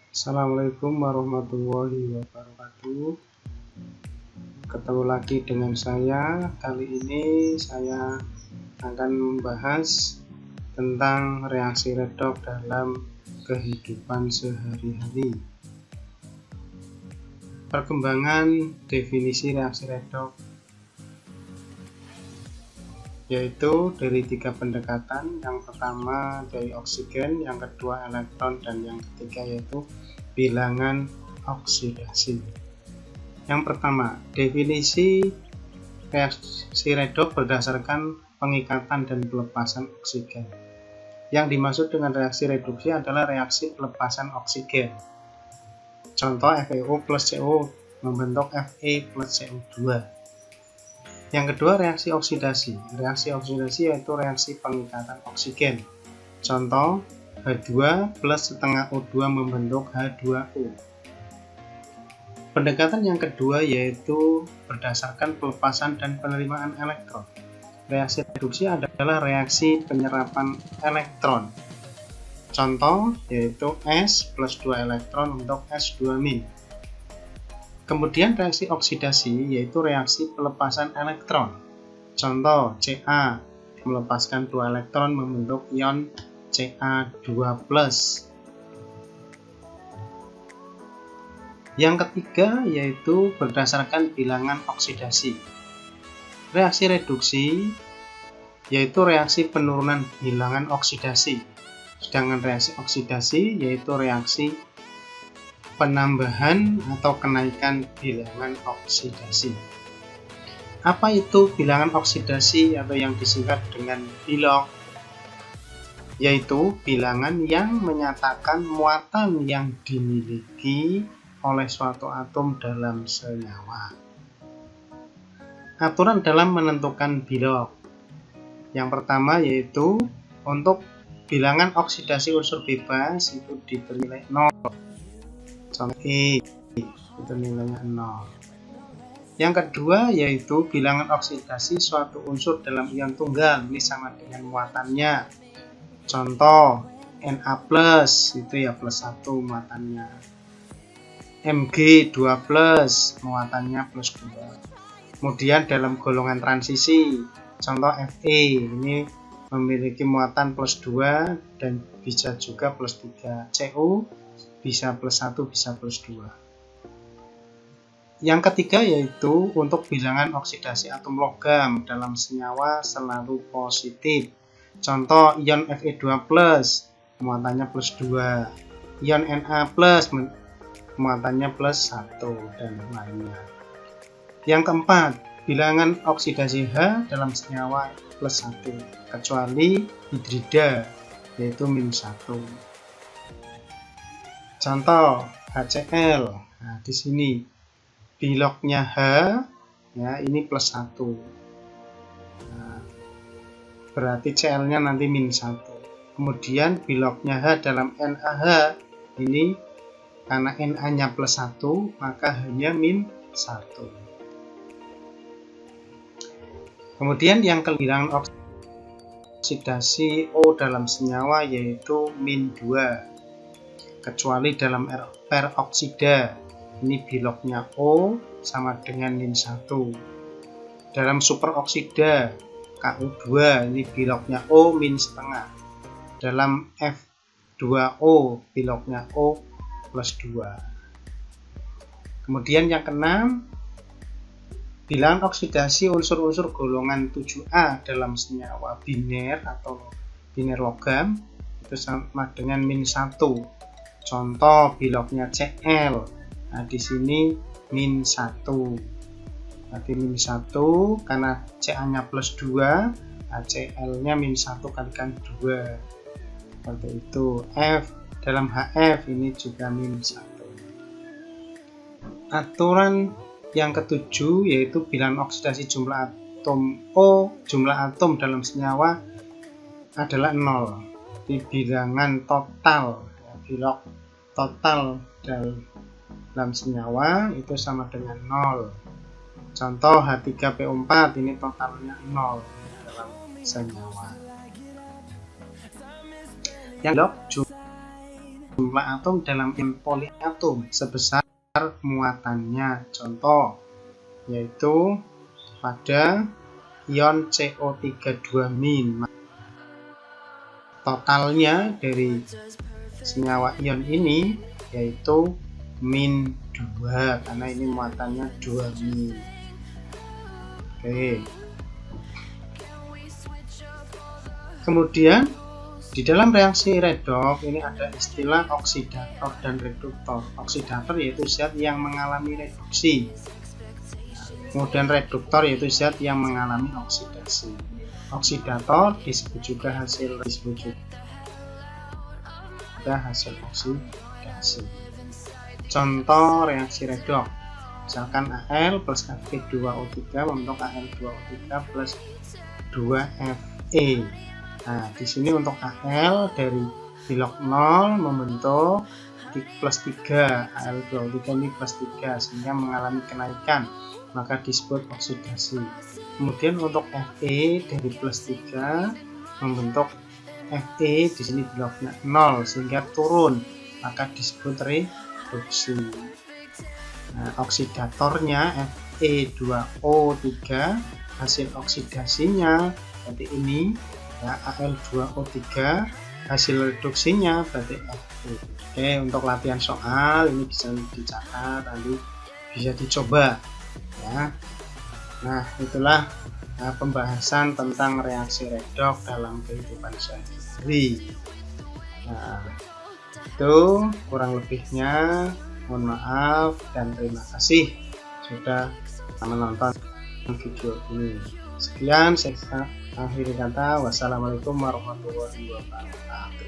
Assalamualaikum warahmatullahi wabarakatuh. Ketemu lagi dengan saya. Kali ini saya akan membahas tentang reaksi redoks dalam kehidupan sehari-hari. Perkembangan definisi reaksi redoks yaitu dari 3 pendekatan. Yang pertama dari oksigen, yang kedua elektron, dan yang ketiga yaitu bilangan oksidasi. Yang pertama, definisi reaksi redoks berdasarkan pengikatan dan pelepasan oksigen. Yang dimaksud dengan reaksi reduksi adalah reaksi pelepasan oksigen. Contoh, FeO plus CO membentuk Fe plus CO2. Yang kedua, reaksi oksidasi. Reaksi oksidasi yaitu reaksi pengikatan oksigen. Contoh, H2 plus setengah O2 membentuk H2O. Pendekatan yang kedua yaitu berdasarkan pelepasan dan penerimaan elektron. Reaksi reduksi adalah reaksi penyerapan elektron. Contoh yaitu S plus 2 elektron membentuk S2-. Kemudian reaksi oksidasi yaitu reaksi pelepasan elektron. Contoh, Ca melepaskan 2 elektron membentuk ion Ca2+. Yang ketiga yaitu berdasarkan bilangan oksidasi. Reaksi reduksi yaitu reaksi penurunan bilangan oksidasi. Sedangkan reaksi oksidasi yaitu reaksi penambahan atau kenaikan bilangan oksidasi. Apa itu bilangan oksidasi atau yang disingkat dengan bilok? Yaitu bilangan yang menyatakan muatan yang dimiliki oleh suatu atom dalam senyawa. Aturan dalam menentukan bilok. Yang pertama yaitu untuk bilangan oksidasi unsur bebas itu diberi nilai 0. Contoh E itu nilainya 0. Yang kedua yaitu bilangan oksidasi suatu unsur dalam ion tunggal, ini sama dengan muatannya. Contoh Na+ itu ya plus 1 muatannya. Mg2+, muatannya plus 2. Kemudian dalam golongan transisi, contoh Fe ini memiliki muatan plus 2 dan bisa juga plus 3. Cu bisa plus 1, bisa plus 2. Yang ketiga yaitu untuk bilangan oksidasi atom logam dalam senyawa selalu positif. Contoh ion Fe2+, muatannya plus 2. Ion Na+, muatannya plus 1, dan lainnya. Yang keempat, bilangan oksidasi H dalam senyawa plus 1, kecuali hidrida, yaitu -1. Contoh HCl. Nah, di sini biloknya H ya ini plus 1. Nah, berarti Cl-nya nanti -1. Kemudian biloknya H dalam NaH ini karena Na-nya plus 1 maka H-nya -1. Kemudian yang kebilangan oksidasi O dalam senyawa yaitu -2. Kecuali dalam peroksida, ini biloknya O sama dengan -1. Dalam superoksida Ku2 ini biloknya O -1. Dalam F2O biloknya O plus 2. Kemudian yang keenam, bilangan oksidasi unsur-unsur golongan 7A dalam senyawa biner atau biner logam itu sama dengan -1. Contoh biloknya Cl. Nah, di sini -1. Berarti -1 karena Ca-nya plus 2, nah Cl-nya -1 kalikan 2. Seperti itu. F dalam HF ini juga -1. Aturan yang ketujuh yaitu bilangan oksidasi jumlah atom O, jumlah atom dalam senyawa adalah 0. Di bilangan total bilok total dalam senyawa itu sama dengan 0. Contoh H3PO4 ini totalnya 0 dalam senyawa. Yang bilok jumlah atom dalam ion poliatom sebesar muatannya. Contoh yaitu pada ion CO3 2-. Totalnya dari senyawa ion ini yaitu -2 karena ini muatannya 2-. Oke. Kemudian di dalam reaksi redoks ini ada istilah oksidator dan reduktor. Oksidator yaitu zat yang mengalami reduksi. Kemudian reduktor yaitu zat yang mengalami oksidasi. Oksidator disebut juga hasil oksidasi. Contoh reaksi redoks. Misalkan Al plus Ag2O3 membentuk Al2O3 plus 2Fe. Nah, di sini untuk Al dari bilok 0 membentuk plus 3, Al2O3 ini plus 3 sehingga mengalami kenaikan, maka disebut oksidasi. Kemudian untuk Fe dari plus 3 membentuk Fe di sini biloknya 0 sehingga turun, maka disebut reduksi. Nah, oksidatornya Fe2O3 hasil oksidasinya berarti ini ya, Al2O3 hasil reduksinya berarti Fe. Oke, untuk latihan soal ini bisa dicatat, nanti bisa dicoba ya. Nah, itulah pembahasan tentang reaksi redoks dalam kehidupan sehari-hari. Nah, itu kurang lebihnya, mohon maaf dan terima kasih sudah menonton video ini. Sekian, saya akhiri kata, wassalamualaikum warahmatullahi wabarakatuh.